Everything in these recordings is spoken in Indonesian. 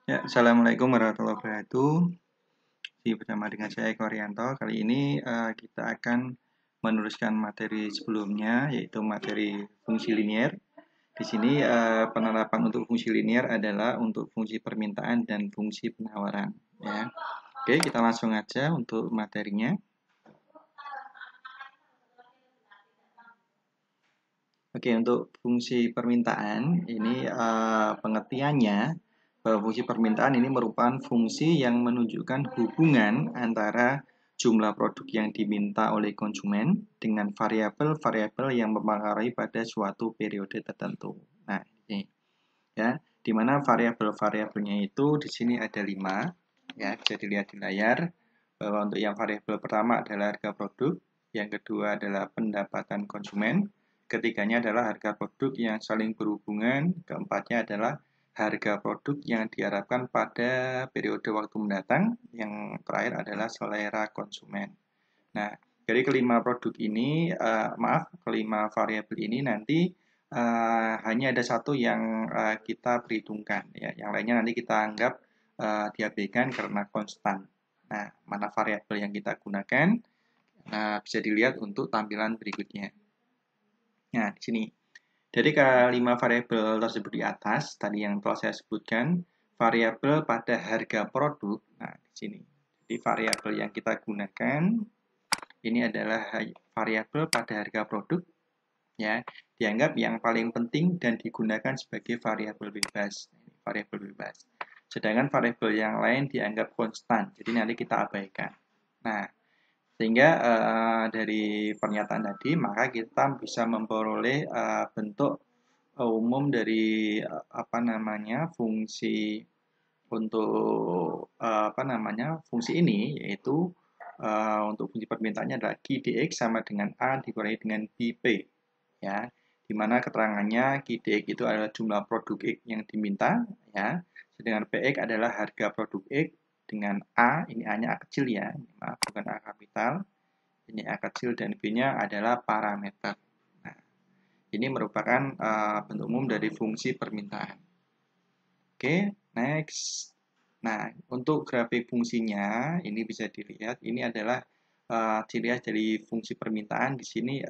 Ya, Assalamualaikum warahmatullahi wabarakatuh. Bersama dengan saya Eko Arianto. Kali ini kita akan meneruskan materi sebelumnya, yaitu materi fungsi linier. Di sini penerapan untuk fungsi linier adalah untuk fungsi permintaan dan fungsi penawaran. Ya. Oke, kita langsung aja untuk materinya. Oke, untuk fungsi permintaan ini pengertiannya bahwa fungsi permintaan ini merupakan fungsi yang menunjukkan hubungan antara jumlah produk yang diminta oleh konsumen dengan variabel-variabel yang mempengaruhi pada suatu periode tertentu. Nah, ini ya, di mana variabel-variabelnya itu di sini ada 5, ya, bisa dilihat di layar bahwa untuk yang variabel pertama adalah harga produk, yang kedua adalah pendapatan konsumen, ketiganya adalah harga produk yang saling berhubungan, keempatnya adalah harga produk yang diharapkan pada periode waktu mendatang, yang terakhir adalah selera konsumen. Nah, dari kelima produk ini, kelima variabel ini nanti hanya ada satu yang kita perhitungkan, ya. Yang lainnya nanti kita anggap diabaikan karena konstan. Nah, mana variabel yang kita gunakan? Nah, bisa dilihat untuk tampilan berikutnya. Nah, di sini. Dari kelima variabel tersebut di atas, tadi yang telah saya sebutkan, variabel pada harga produk. Nah, di sini. Jadi variabel yang kita gunakan ini adalah variabel pada harga produk, ya, dianggap yang paling penting dan digunakan sebagai variabel bebas. Variabel bebas. Sedangkan variabel yang lain dianggap konstan, jadi nanti kita abaikan. Nah, sehingga dari pernyataan tadi maka kita bisa memperoleh bentuk umum dari apa namanya fungsi untuk fungsi ini, yaitu untuk fungsi permintaannya adalah Q dx sama dengan A dikurangi dengan BP, ya, di mana keterangannya Q dx itu adalah jumlah produk X yang diminta, ya, sedangkan PX adalah harga produk X, dengan A, ini A-nya A kecil, ya, maaf bukan A kapital, ini A kecil, dan B-nya adalah parameter. Nah, ini merupakan bentuk umum dari fungsi permintaan. Oke, next. Nah, untuk grafik fungsinya ini bisa dilihat. Ini adalah ciri khas dari fungsi permintaan. Di sini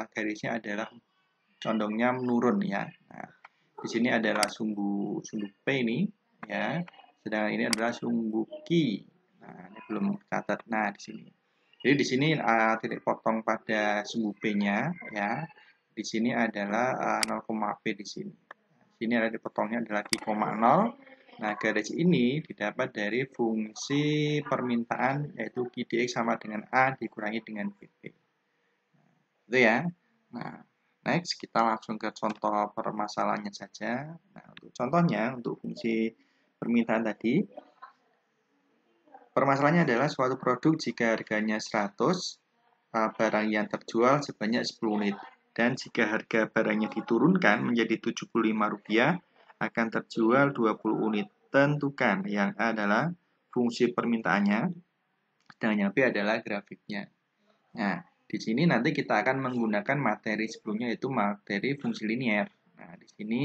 garisnya adalah condongnya menurun, ya. Nah, di sini adalah sumbu P ini, ya. Sedangkan ini adalah sumbu Q. Nah, ini belum catat. Nah, di sini. Jadi di sini titik potong pada sumbu P-nya, ya. Di sini adalah 0, P di sini. Ini ada dipotongnya adalah Q,0. Nah, garis ini didapat dari fungsi permintaan, yaitu Q dx sama dengan A dikurangi dengan BP. Itu ya. Nah, next kita langsung ke contoh permasalahannya saja. Nah, untuk contohnya, untuk fungsi permintaan tadi, permasalahannya adalah suatu produk jika harganya 100, barang yang terjual sebanyak 10 unit. Dan jika harga barangnya diturunkan menjadi Rp75, akan terjual 20 unit. Tentukan yang A adalah fungsi permintaannya, dan yang B adalah grafiknya. Nah, di sini nanti kita akan menggunakan materi sebelumnya, yaitu materi fungsi linier. Nah, di sini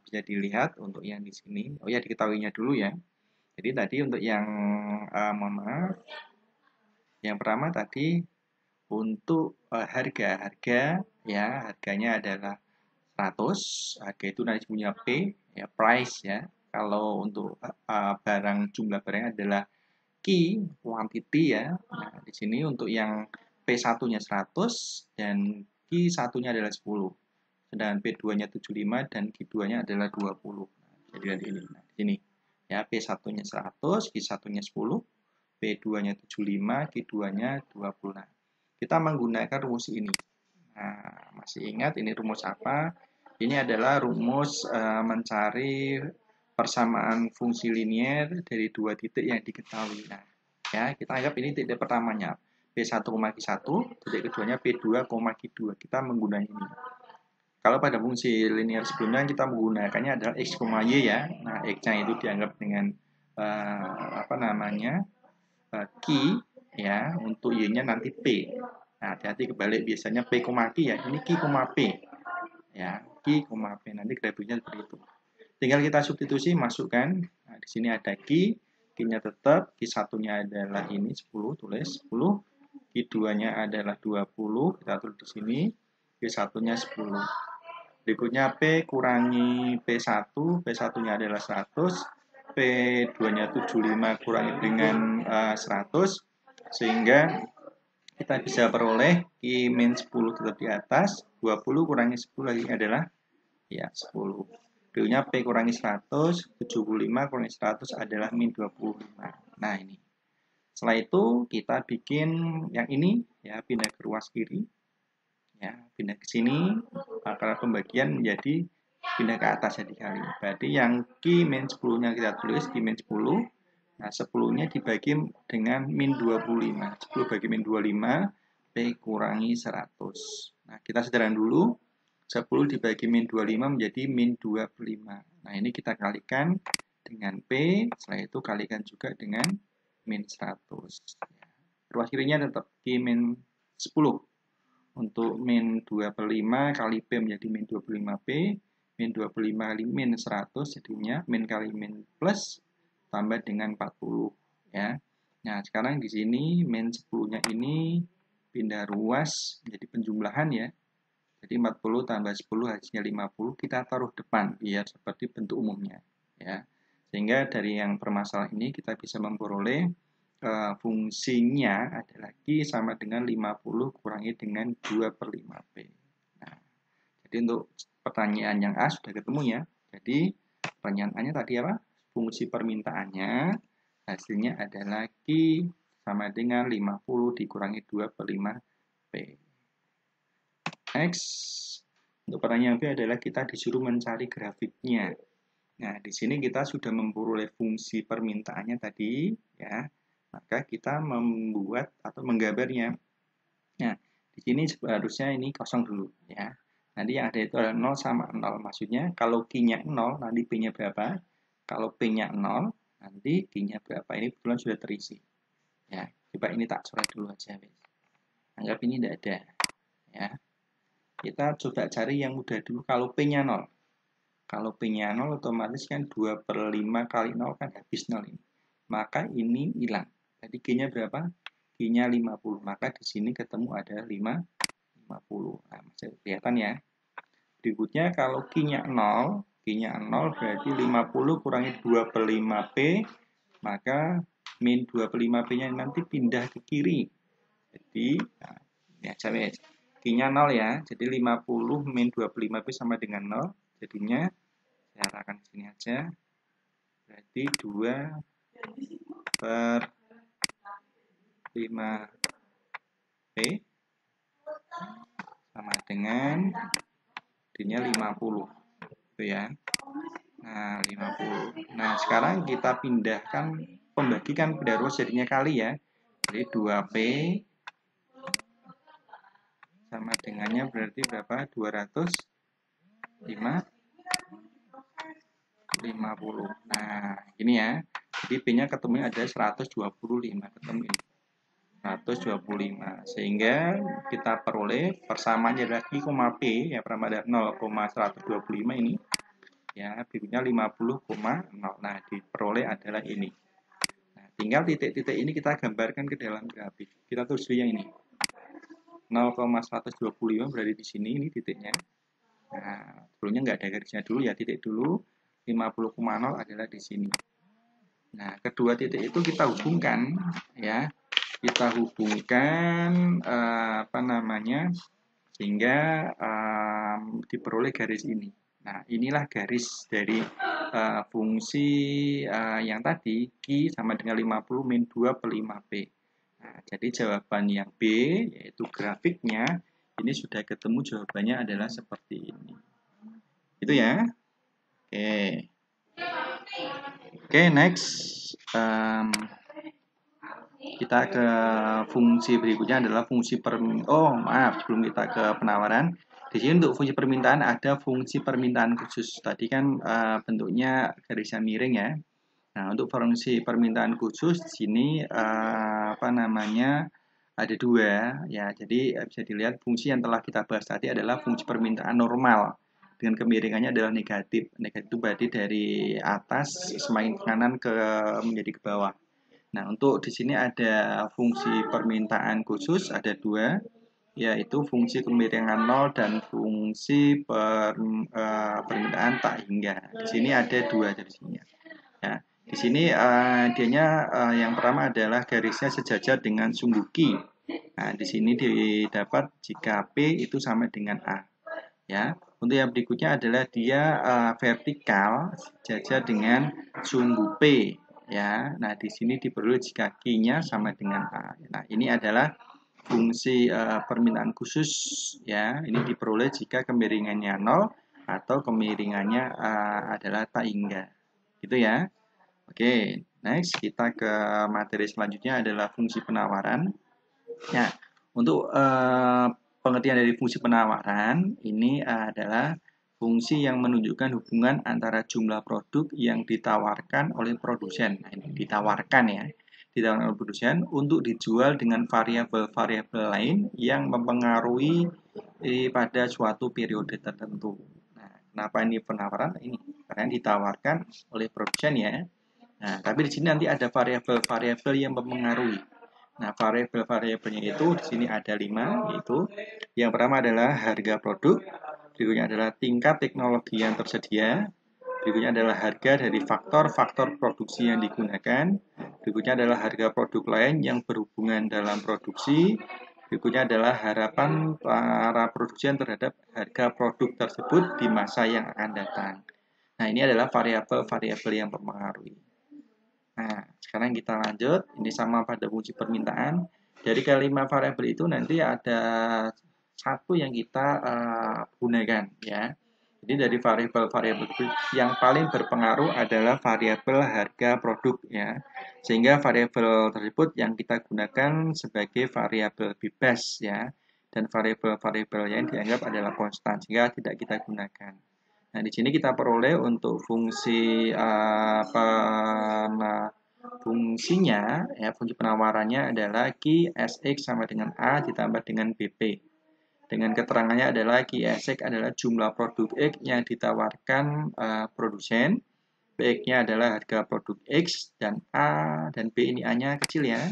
bisa dilihat untuk yang di sini. Oh ya, diketahuinya dulu, ya. Jadi tadi untuk yang mohon maaf, yang pertama tadi untuk harga, ya, harganya adalah 100, harga itu nanti punya P, ya, price, ya. Kalau untuk barang, jumlah barangnya adalah key, quantity, ya. Nah, di sini untuk yang P1-nya 100 dan Q1-nya adalah 10. Sedangkan P2-nya 75 dan Q2-nya adalah 20. Nah, jadi ini. Nah, di sini. Ya, P1-nya 100, Q1-nya 10, P2-nya 75, Q2-nya 20. Nah, kita menggunakan rumus ini. Nah, masih ingat ini rumus apa? Ini adalah rumus mencari persamaan fungsi linier dari dua titik yang diketahui. Nah, ya, kita anggap ini titik pertamanya P1, Q1, titik keduanya P2, Q2. Kita menggunakan ini. Kalau pada fungsi linier sebelumnya kita menggunakannya adalah X, Y, ya. Nah, X-nya itu dianggap dengan Q, ya, untuk Y-nya nanti P. Nah, hati-hati kebalik, biasanya P, Q, ya. Ini Q, P. Ya, Q, P. Nanti grafiknya seperti itu. tinggal kita substitusi, masukkan. Nah, di sini ada Q-nya tetap, Q1-nya adalah ini 10, tulis 10. Q2-nya adalah 20, kita tulis di sini. Q1-nya 10. Berikutnya P kurangi P1, P1-nya adalah 100, P2-nya 75 kurangi dengan 100, sehingga kita bisa peroleh Q-10 tetap di atas, 20 kurangi 10 lagi adalah ya 10. Berikutnya P kurangi 100, 75 kurangi 100 adalah min 25. Nah ini. Setelah itu kita bikin yang ini, ya pindah ke ruas kiri. Ya, pindah ke sini, maka pembagian menjadi pindah ke atas ya dikali. Berarti yang Q-10-nya kita tulis Q-10. Nah, 10-nya dibagi dengan min 25. 10 bagi min 25, P kurangi 100. Nah, kita sederhana dulu. 10 dibagi min 25 menjadi min 25. Nah, ini kita kalikan dengan P, setelah itu kalikan juga dengan min 100. Ruas kirinya tetap Q min 10. Untuk min 2/5 kali P menjadi min 25P, min 25 kali min 100 jadinya min kali min plus tambah dengan 40 ya. Nah, sekarang di sini min 10-nya ini pindah ruas menjadi penjumlahan ya. Jadi 40 tambah 10 hasilnya 50, kita taruh depan biar seperti bentuk umumnya ya. Sehingga dari yang permasalahan ini kita bisa memperoleh fungsinya adalah Q sama dengan 50 kurangi dengan 2/5P. Nah, jadi untuk pertanyaan yang A sudah ketemu ya. Jadi pertanyaannya tadi apa? Fungsi permintaannya hasilnya adalah Q sama dengan 50 dikurangi 2/5P. Next, untuk pertanyaan B adalah kita disuruh mencari grafiknya. Nah, di sini kita sudah memperoleh fungsi permintaannya tadi, ya. Maka kita membuat atau menggambarnya. Nah, di sini seharusnya ini kosong dulu, ya. Nanti yang ada itu adalah 0 sama 0. Maksudnya kalau Q-nya 0, nanti P-nya berapa? Kalau P-nya 0, nanti Q-nya berapa? Ini kebetulan sudah terisi. Ya, coba ini tak coret dulu aja, anggap ini tidak ada, ya. Kita coba cari yang mudah dulu. Kalau P-nya 0. Kalau P-nya 0 otomatis kan 2/5 kali 0 kan habis 0 ini. Maka ini hilang. Jadi G-nya berapa? G-nya 50. Maka di sini ketemu ada 50. Nah, masih kelihatan ya. Berikutnya kalau Q-nya 0, Q-nya 0 berarti 50 kurangi 2/5P, maka min 2/5P-nya nanti pindah ke kiri. Jadi, nah, ini aja wes. Q-nya 0 ya, jadi 50 min 25P sama dengan 0, jadinya saya arahkan ke sini aja, berarti 2/5P sama dengan jadinya 50, itu ya. Nah, 50. Nah, sekarang kita pindahkan, pembagikan pada ruas jadinya kali ya, jadi 2P sama dengannya berarti berapa? 250. Nah, ini ya. Jadi P-nya ketemu ada 125, ketemu ini. 125. Sehingga kita peroleh persamaannya adalah Q, P ya, pada 0,125 ini. Ya, B-nya 50,0. Nah, diperoleh adalah ini. Nah, tinggal titik-titik ini kita gambarkan ke dalam grafik. Kita tulis dulu yang ini. 0,125 berada di sini, ini titiknya. Nah, sebelumnya nggak ada garisnya dulu ya, titik dulu. 50,0 adalah di sini. Nah, kedua titik itu kita hubungkan ya. Kita hubungkan sehingga diperoleh garis ini. Nah, inilah garis dari fungsi yang tadi Q sama dengan 50 min 2/5P. Nah, jadi jawaban yang B, yaitu grafiknya, ini sudah ketemu jawabannya adalah seperti ini. Itu ya. Oke, next. Kita ke fungsi berikutnya adalah fungsi sebelum kita ke penawaran. Di sini untuk fungsi permintaan ada fungsi permintaan khusus. Tadi kan bentuknya garisnya miring ya. Nah, untuk fungsi permintaan khusus di sini ada dua ya. Jadi bisa dilihat fungsi yang telah kita bahas tadi adalah fungsi permintaan normal. dengan kemiringannya adalah negatif. Negatif itu berarti dari atas semakin ke kanan menjadi ke bawah. Nah, untuk di sini ada fungsi permintaan khusus, ada dua, yaitu fungsi kemiringan 0 dan fungsi permintaan tak hingga. Di sini ada dua dari sini. Ya, di sini dianya yang pertama adalah garisnya sejajar dengan sumbu Q. Nah, di sini didapat jika P itu sama dengan A. Ya, untuk yang berikutnya adalah dia vertikal sejajar dengan sumbu P. Ya, nah di sini diperoleh jika Q-nya sama dengan A. Nah, ini adalah fungsi permintaan khusus. Ya, ini diperoleh jika kemiringannya 0 atau kemiringannya adalah tak hingga. Gitu ya. Oke, next kita ke materi selanjutnya adalah fungsi penawaran. Nah, untuk pengertian dari fungsi penawaran ini adalah fungsi yang menunjukkan hubungan antara jumlah produk yang ditawarkan oleh produsen. Nah, ini ditawarkan ya, ditawarkan oleh produsen untuk dijual dengan variabel-variabel lain yang mempengaruhi pada suatu periode tertentu. Nah, kenapa ini penawaran? Ini karena ditawarkan oleh produsen ya. Nah, tapi di sini nanti ada variabel-variabel yang mempengaruhi. Nah, variabel-variabelnya itu di sini ada 5, yaitu yang pertama adalah harga produk, berikutnya adalah tingkat teknologi yang tersedia, berikutnya adalah harga dari faktor-faktor produksi yang digunakan, berikutnya adalah harga produk lain yang berhubungan dalam produksi, berikutnya adalah harapan para produsen terhadap harga produk tersebut di masa yang akan datang. Nah, ini adalah variabel-variabel yang mempengaruhi. Nah, sekarang kita lanjut. Ini sama pada fungsi permintaan. Dari kelima variabel itu nanti ada satu yang kita gunakan ya. Jadi dari variabel-variabel yang paling berpengaruh adalah variabel harga produk ya. Sehingga variabel tersebut yang kita gunakan sebagai variabel bebas ya. Dan variabel-variabel yang dianggap adalah konstan sehingga tidak kita gunakan. Nah, di sini kita peroleh untuk fungsi fungsinya, ya, fungsi penawarannya adalah Q Sx sama dengan A ditambah dengan BP. Dengan keterangannya adalah Q Sx adalah jumlah produk X yang ditawarkan produsen. X-nya adalah harga produk X dan A dan B ini A-nya kecil ya.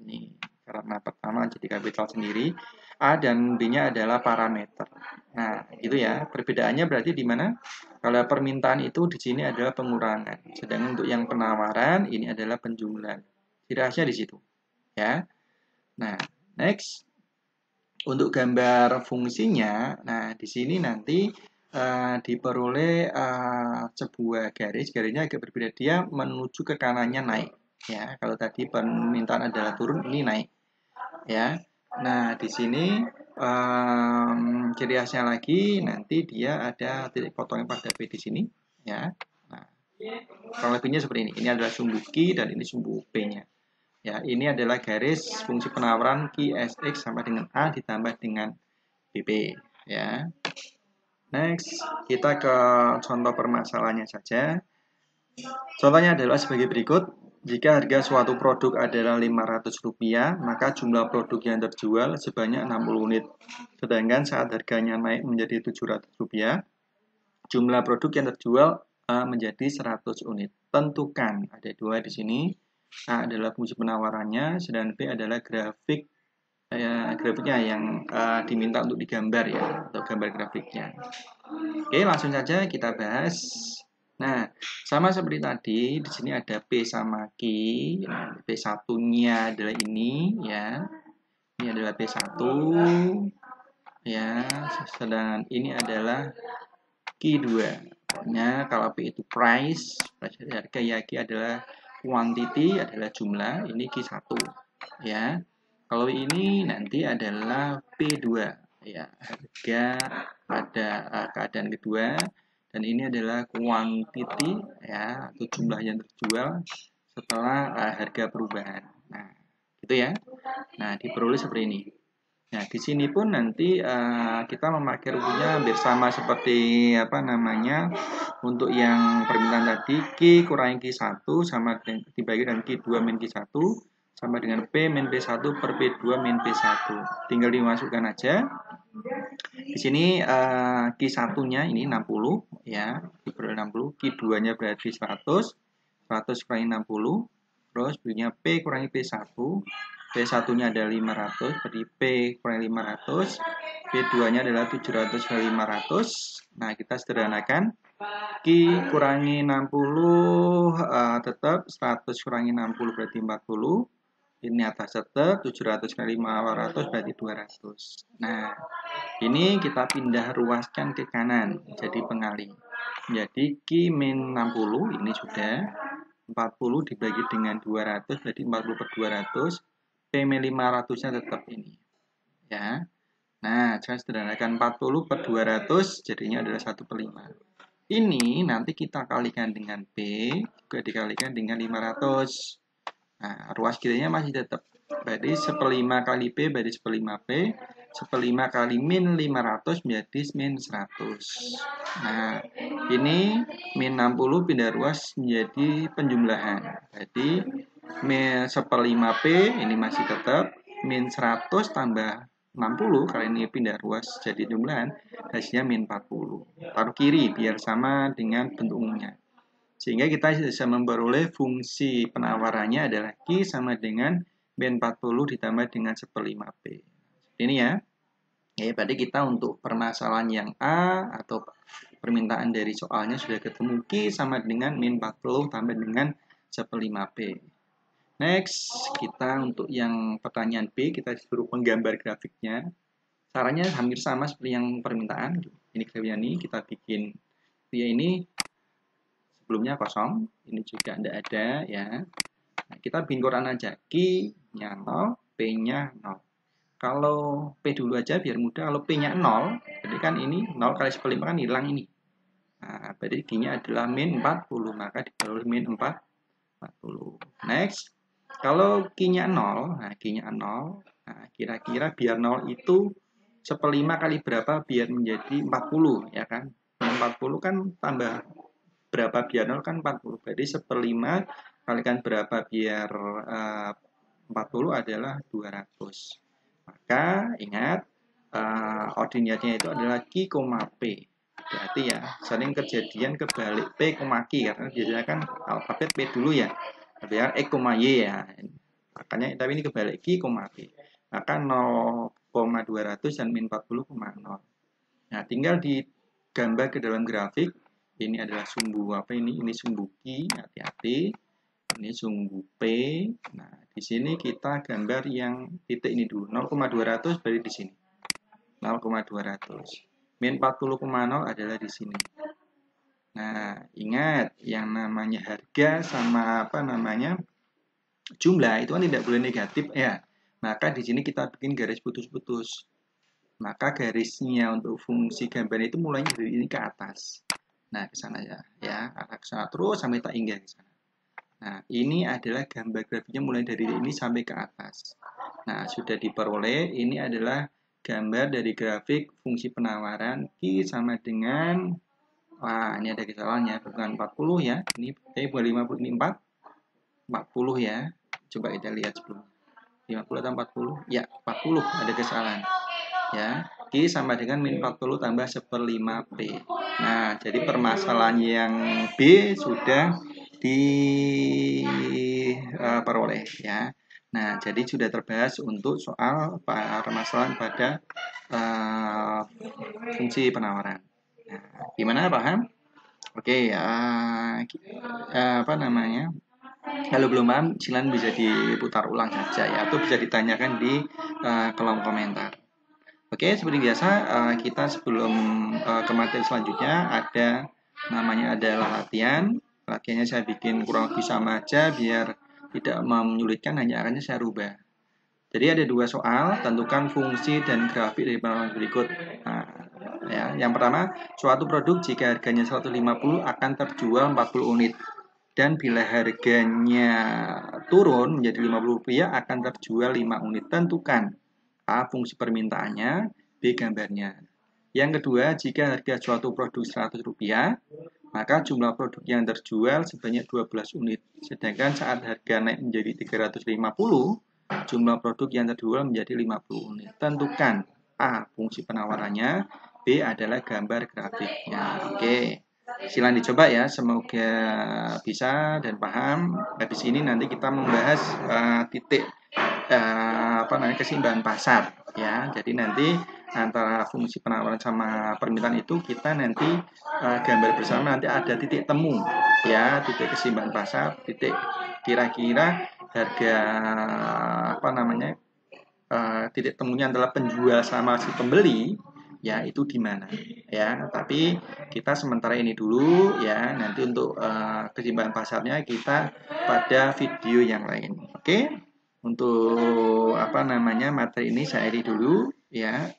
Ini karena pertama jadi kapital sendiri. A dan B-nya adalah parameter. Nah, gitu ya. Perbedaannya berarti di mana? Kalau permintaan itu di sini adalah pengurangan. Sedangkan untuk yang penawaran ini adalah penjumlahan. Rahasia di situ. Ya. Nah, next. Untuk gambar fungsinya, nah di sini nanti diperoleh sebuah garisnya agak berbeda. Dia menuju ke kanannya naik. Ya, kalau tadi permintaan adalah turun, ini naik. Ya. Nah, di sini ciri khasnya lagi nanti dia ada titik potongnya pada P di sini ya. Nah, kurang lebihnya seperti ini. Ini adalah sumbu Q dan ini sumbu P-nya. Ya, ini adalah garis fungsi penawaran Q Sx sama dengan A ditambah dengan BP ya. Next, kita ke contoh permasalahannya saja. Contohnya adalah sebagai berikut. Jika harga suatu produk adalah Rp500, maka jumlah produk yang terjual sebanyak 60 unit. Sedangkan saat harganya naik menjadi Rp700, jumlah produk yang terjual menjadi 100 unit. Tentukan, ada dua di sini. A adalah fungsi penawarannya, sedangkan B adalah grafiknya yang diminta untuk digambar ya, atau gambar grafiknya. Oke, langsung saja kita bahas. Nah, sama seperti tadi, di sini ada P sama Q. Nah, P1-nya adalah ini ya. Ini adalah P1 ya, sedangkan ini adalah Q2. Pokoknya kalau P itu price harga ya, Q adalah quantity, adalah jumlah, ini Q1 ya. Kalau ini nanti adalah P2 ya, harga pada keadaan kedua. Dan ini adalah quantity ya, atau jumlah yang terjual setelah harga perubahan. Nah, gitu ya. Nah, diperoleh seperti ini. Nah, di sini pun nanti kita memakai rumusnya hampir sama seperti untuk yang permintaan tadi. Q kurangi Q1 sama dibagi dengan Q2 min Q1 sama dengan P min P1 per P2 min P1. Tinggal dimasukkan aja. Di sini Q1-nya ini 60 ya, diperoleh 60, Q2-nya berarti 100, 100 kurangi 60, terus berikutnya P kurangi P1, P1-nya adalah 500, berarti P kurangi 500, P2-nya adalah 700 kurangi 500. Nah, kita sederhanakan. Q kurangi 60 tetap 100 kurangi 60 berarti 40. Ini atas tetap 700 kali 500 berarti 200. Nah, ini kita pindah ruaskan ke kanan jadi pengali. Jadi Q min 60 ini sudah 40 dibagi dengan 200 berarti 40 per 200. P min 500-nya tetap ini. Ya. Nah, saya sederhanakan 40 per 200 jadinya adalah 1 per 5. Ini nanti kita kalikan dengan P, juga dikalikan dengan 500. Nah, ruas kiranya masih tetap. Berarti 1/5 kali P berarti 1/5 P. 1/5 kali min 500 menjadi min 100. Nah, ini min 60 pindah ruas menjadi penjumlahan. Jadi, min 1/5 P ini masih tetap. Min 100 tambah 60, kali ini pindah ruas jadi jumlahan, hasilnya min 40. Taruh kiri biar sama dengan bentuk umumnya. Sehingga kita bisa memperoleh fungsi penawarannya adalah Q sama dengan min 40 ditambah dengan 1/5 P. Ini ya. Ya, berarti kita untuk permasalahan yang A atau permintaan dari soalnya sudah ketemu Q sama dengan min 40 tambah dengan 1/5 P. Next, kita untuk yang pertanyaan B, kita disuruh menggambar grafiknya. Caranya hampir sama seperti yang permintaan. Ini grafiknya ini, kita bikin dia ini sebelumnya kosong, ini juga tidak ada ya. Nah, kita bikin koran aja, Q-nya 0, P-nya 0. Kalau P dulu aja biar mudah, kalau P-nya 0, jadi kan ini 0 kali 1/5 kan hilang ini. Nah, berarti Q-nya adalah min 40, maka diperoleh min 40. Next, kalau Q-nya 0, nah Q-nya 0, nah kira-kira biar 0 itu 1/5 kali berapa biar menjadi 40 ya kan? 40 kan tambah berapa biar 0 kan 40. Berarti 1/5 kalikan berapa biar 40 adalah 200. Maka ingat ordinatnya itu adalah Q, P. Berarti ya sering kejadian kebalik P, Q karena biasanya kan alfabet P dulu ya. Tapi ya E, Y ya. Makanya tapi ini kebalik Q, P. Maka 0,200 dan min 40,0. Nah, tinggal digambar ke dalam grafik. Ini adalah sumbu apa ini? Ini sumbu Q, hati-hati. Ini sumbu P. Nah, di sini kita gambar yang titik ini dulu. 0,200 berarti di sini. 0,200. Min 40,0 adalah di sini. Nah, ingat yang namanya harga sama apa namanya jumlah itu kan tidak boleh negatif ya. Maka di sini kita bikin garis putus-putus. Maka garisnya untuk fungsi gambar itu mulainya dari ini ke atas. Nah, ke sana ya, arah ke sana terus sampai tak hingga ke sana. Nah, ini adalah gambar grafiknya mulai dari ini sampai ke atas. Nah, sudah diperoleh, ini adalah gambar dari grafik fungsi penawaran Q sama dengan, wah ini ada kesalahannya, bukan 40 ya, ini bukan 50, ini 40 ya. Coba kita lihat sebelumnya. 50 atau 40? Ya, 40 ada kesalahan. Ya, Q sama dengan min 40 tambah 1/5 P. Nah, jadi permasalahan yang B sudah diperoleh ya. Nah, jadi sudah terbahas untuk soal permasalahan pada fungsi penawaran. Nah, gimana paham? Oke, apa namanya? Kalau belum paham, silakan bisa diputar ulang saja ya, atau bisa ditanyakan di kolom komentar. Oke, seperti biasa kita sebelum ke materi selanjutnya ada namanya adalah latihan. Latihannya saya bikin kurang lebih sama aja biar tidak menyulitkan, hanya akannya saya rubah. Jadi ada dua soal, tentukan fungsi dan grafik dari penawaran berikut. Nah, ya, yang pertama, suatu produk jika harganya 150 akan terjual 40 unit. Dan bila harganya turun menjadi Rp50 akan terjual 5 unit. Tentukan A. Fungsi permintaannya, B. Gambarnya. Yang kedua, jika harga suatu produk Rp100, maka jumlah produk yang terjual sebanyak 12 unit. Sedangkan saat harga naik menjadi 350, jumlah produk yang terjual menjadi 50 unit. Tentukan A. Fungsi penawarannya, B adalah gambar grafiknya. Oke, silakan dicoba ya, semoga bisa dan paham. Habis ini nanti kita membahas titik keseimbangan pasar ya. Jadi nanti antara fungsi penawaran sama permintaan itu kita nanti gambar bersama, nanti ada titik temu ya, titik keseimbangan pasar, titik kira-kira harga titik temunya adalah penjual sama si pembeli ya, itu di mana ya. Tapi kita sementara ini dulu ya, nanti untuk keseimbangan pasarnya kita pada video yang lain. Oke, untuk materi ini saya akhiri dulu ya.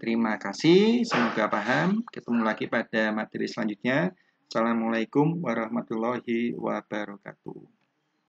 Terima kasih, semoga paham. Ketemu lagi pada materi selanjutnya. Assalamualaikum warahmatullahi wabarakatuh.